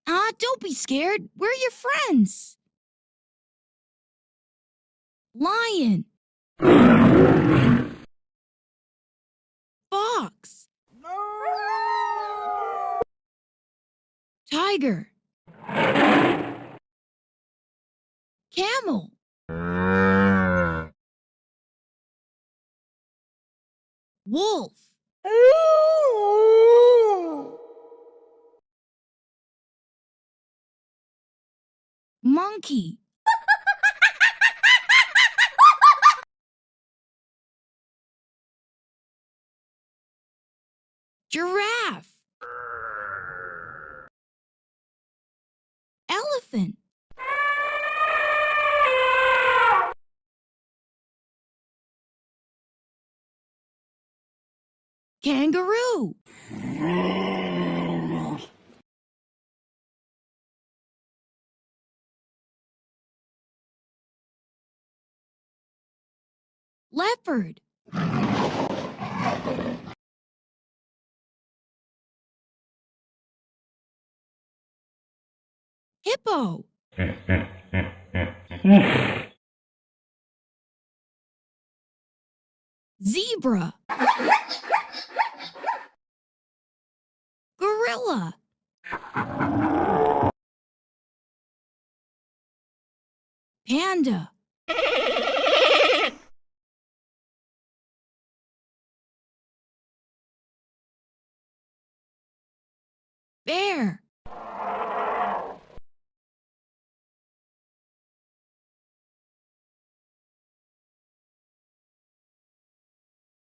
Don't be scared. We're your friends. Lion. Fox. Tiger. Camel. Wolf. Monkey. Giraffe. Elephant. Kangaroo. Leopard. Hippo. Zebra. Gorilla. Panda. Bear.